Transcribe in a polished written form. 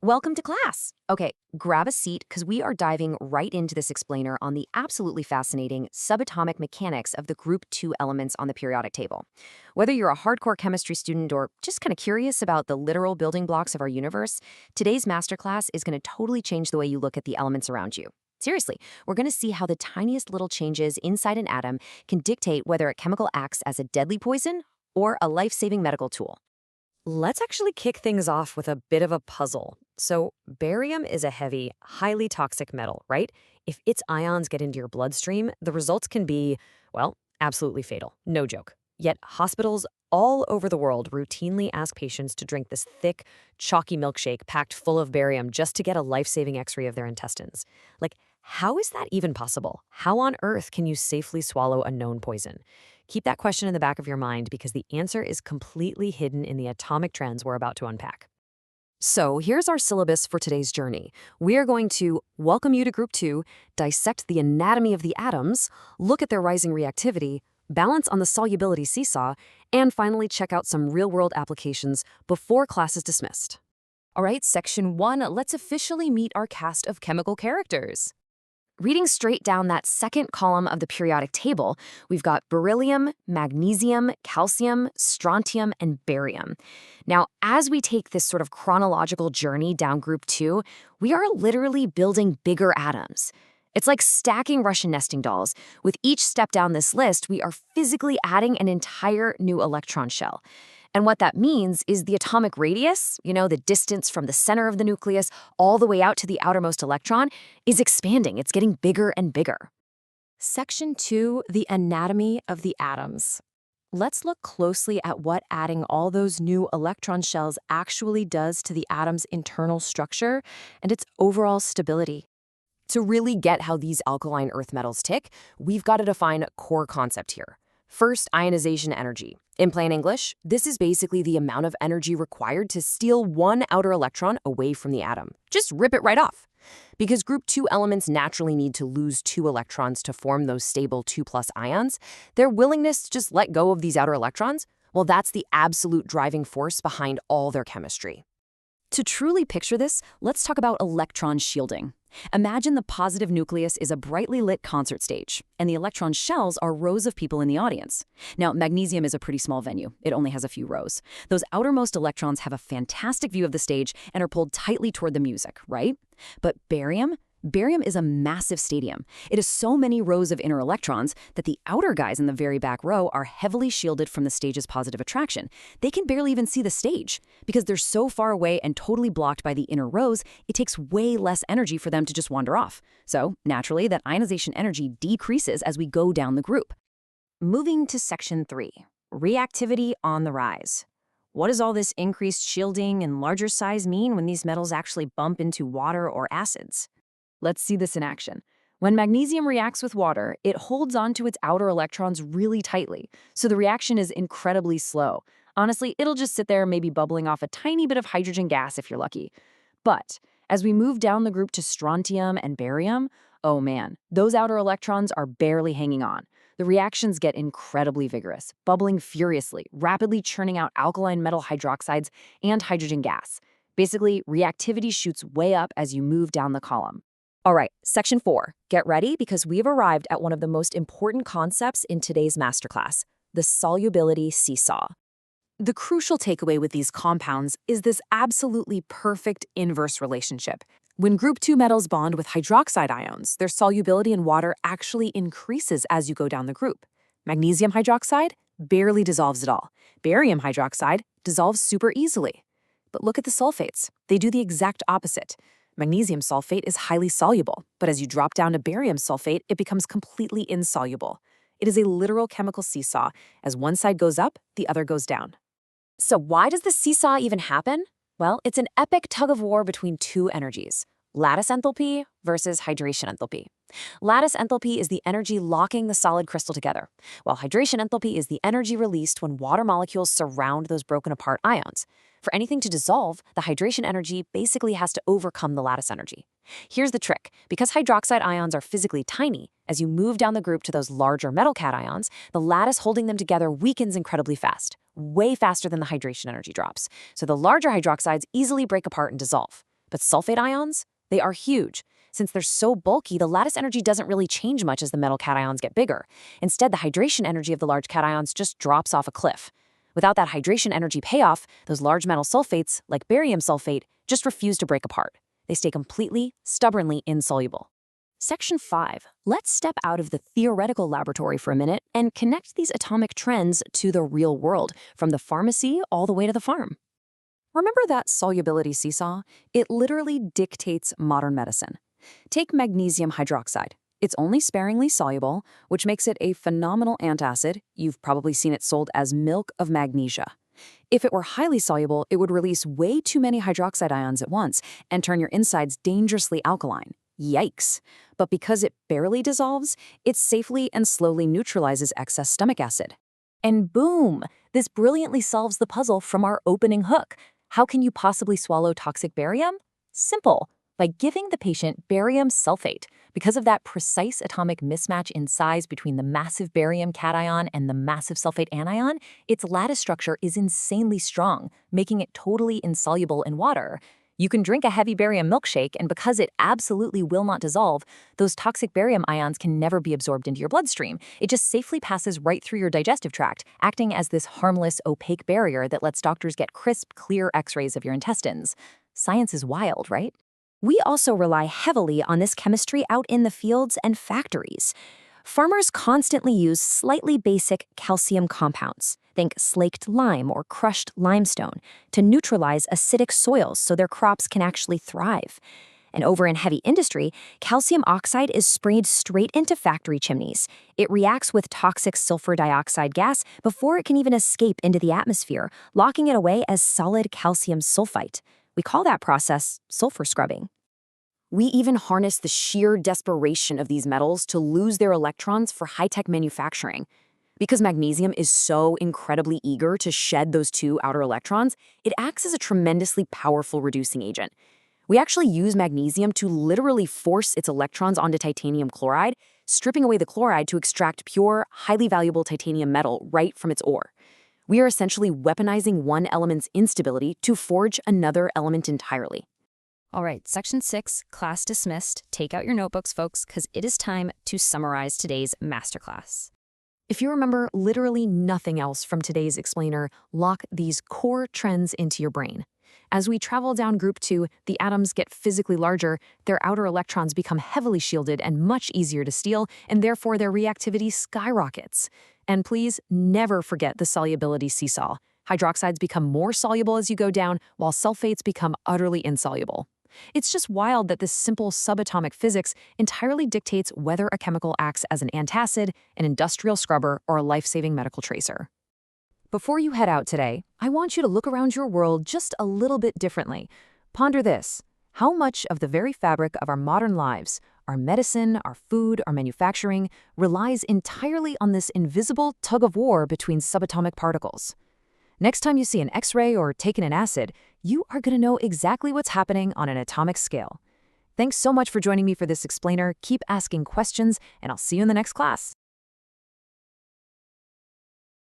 Welcome to class. Okay, grab a seat because we are diving right into this explainer on the absolutely fascinating subatomic mechanics of the group 2 elements on the periodic table. Whether you're a hardcore chemistry student or just kind of curious about the literal building blocks of our universe, today's masterclass is going to totally change the way you look at the elements around you. Seriously, we're going to see how the tiniest little changes inside an atom can dictate whether a chemical acts as a deadly poison or a life-saving medical tool. Let's actually kick things off with a bit of a puzzle. So, barium is a heavy, highly toxic metal, right? If its ions get into your bloodstream, the results can be, well, absolutely fatal. No joke. Yet, hospitals all over the world routinely ask patients to drink this thick, chalky milkshake packed full of barium just to get a life-saving x-ray of their intestines. Like, how is that even possible? How on earth can you safely swallow a known poison? Keep that question in the back of your mind because the answer is completely hidden in the atomic trends we're about to unpack. So here's our syllabus for today's journey. We are going to welcome you to Group 2, dissect the anatomy of the atoms, look at their rising reactivity, balance on the solubility seesaw, and finally check out some real-world applications before class is dismissed. All right, Section 1, let's officially meet our cast of chemical characters. Reading straight down that second column of the periodic table, we've got beryllium, magnesium, calcium, strontium, and barium. Now, as we take this sort of chronological journey down Group 2, we are literally building bigger atoms. It's like stacking Russian nesting dolls. With each step down this list, we are physically adding an entire new electron shell. And what that means is the atomic radius, the distance from the center of the nucleus all the way out to the outermost electron, is expanding. It's getting bigger and bigger. Section 2, the anatomy of the atoms. Let's look closely at what adding all those new electron shells actually does to the atom's internal structure and its overall stability. To really get how these alkaline earth metals tick, we've got to define a core concept here. First, ionization energy. In plain English, this is basically the amount of energy required to steal one outer electron away from the atom. Just rip it right off. Because Group 2 elements naturally need to lose 2 electrons to form those stable 2+ ions, their willingness to just let go of these outer electrons, well, that's the absolute driving force behind all their chemistry. To truly picture this, let's talk about electron shielding. Imagine the positive nucleus is a brightly lit concert stage, and the electron shells are rows of people in the audience. Now, magnesium is a pretty small venue. It only has a few rows. Those outermost electrons have a fantastic view of the stage and are pulled tightly toward the music, right? But barium is a massive stadium. It has so many rows of inner electrons that the outer guys in the very back row are heavily shielded from the stage's positive attraction. They can barely even see the stage. Because they're so far away and totally blocked by the inner rows, it takes way less energy for them to just wander off. So, naturally, that ionization energy decreases as we go down the group. Moving to Section 3, reactivity on the rise. What does all this increased shielding and larger size mean when these metals actually bump into water or acids? Let's see this in action. When magnesium reacts with water, it holds onto its outer electrons really tightly, so the reaction is incredibly slow. Honestly, it'll just sit there maybe bubbling off a tiny bit of hydrogen gas if you're lucky. But as we move down the group to strontium and barium, oh man, those outer electrons are barely hanging on. The reactions get incredibly vigorous, bubbling furiously, rapidly churning out alkaline metal hydroxides and hydrogen gas. Basically, reactivity shoots way up as you move down the column. All right, Section 4. Get ready because we've arrived at one of the most important concepts in today's masterclass, the solubility seesaw. The crucial takeaway with these compounds is this absolutely perfect inverse relationship. When Group 2 metals bond with hydroxide ions, their solubility in water actually increases as you go down the group. Magnesium hydroxide barely dissolves at all. Barium hydroxide dissolves super easily. But look at the sulfates. They do the exact opposite. Magnesium sulfate is highly soluble, but as you drop down to barium sulfate, it becomes completely insoluble. It is a literal chemical seesaw. As one side goes up, the other goes down. So why does the seesaw even happen? Well, it's an epic tug-of-war between two energies, lattice enthalpy versus hydration enthalpy. Lattice enthalpy is the energy locking the solid crystal together, while hydration enthalpy is the energy released when water molecules surround those broken apart ions. For anything to dissolve, the hydration energy basically has to overcome the lattice energy. Here's the trick. Because hydroxide ions are physically tiny, as you move down the group to those larger metal cations, the lattice holding them together weakens incredibly fast, way faster than the hydration energy drops. So the larger hydroxides easily break apart and dissolve. But sulfate ions? They are huge. Since they're so bulky, the lattice energy doesn't really change much as the metal cations get bigger. Instead, the hydration energy of the large cations just drops off a cliff. Without that hydration energy payoff, those large metal sulfates, like barium sulfate, just refuse to break apart. They stay completely, stubbornly insoluble. Section 5. Let's step out of the theoretical laboratory for a minute and connect these atomic trends to the real world, from the pharmacy all the way to the farm. Remember that solubility seesaw? It literally dictates modern medicine. Take magnesium hydroxide. It's only sparingly soluble, which makes it a phenomenal antacid. You've probably seen it sold as milk of magnesia. If it were highly soluble, it would release way too many hydroxide ions at once and turn your insides dangerously alkaline. Yikes. But because it barely dissolves, it safely and slowly neutralizes excess stomach acid. And boom! This brilliantly solves the puzzle from our opening hook. How can you possibly swallow toxic barium? Simple. By giving the patient barium sulfate. Because of that precise atomic mismatch in size between the massive barium cation and the massive sulfate anion, its lattice structure is insanely strong, making it totally insoluble in water. You can drink a heavy barium milkshake, and because it absolutely will not dissolve, those toxic barium ions can never be absorbed into your bloodstream. It just safely passes right through your digestive tract, acting as this harmless, opaque barrier that lets doctors get crisp, clear X-rays of your intestines. Science is wild, right? We also rely heavily on this chemistry out in the fields and factories. Farmers constantly use slightly basic calcium compounds, think slaked lime or crushed limestone, to neutralize acidic soils so their crops can actually thrive. And over in heavy industry, calcium oxide is sprayed straight into factory chimneys. It reacts with toxic sulfur dioxide gas before it can even escape into the atmosphere, locking it away as solid calcium sulfite. We call that process sulfur scrubbing. We even harness the sheer desperation of these metals to lose their electrons for high-tech manufacturing. Because magnesium is so incredibly eager to shed those two outer electrons, it acts as a tremendously powerful reducing agent. We actually use magnesium to literally force its electrons onto titanium chloride, stripping away the chloride to extract pure, highly valuable titanium metal right from its ore. We are essentially weaponizing one element's instability to forge another element entirely. All right, Section 6, class dismissed. Take out your notebooks, folks, because it is time to summarize today's masterclass. If you remember literally nothing else from today's explainer, lock these core trends into your brain. As we travel down group 2, the atoms get physically larger, their outer electrons become heavily shielded and much easier to steal, and therefore their reactivity skyrockets. And please never forget the solubility seesaw. Hydroxides become more soluble as you go down, while sulfates become utterly insoluble. It's just wild that this simple subatomic physics entirely dictates whether a chemical acts as an antacid, an industrial scrubber, or a life-saving medical tracer. Before you head out today, I want you to look around your world just a little bit differently. Ponder this: how much of the very fabric of our modern lives, our medicine, our food, our manufacturing, relies entirely on this invisible tug-of-war between subatomic particles? Next time you see an X-ray or taken an acid, you are going to know exactly what's happening on an atomic scale. Thanks so much for joining me for this explainer. Keep asking questions, and I'll see you in the next class.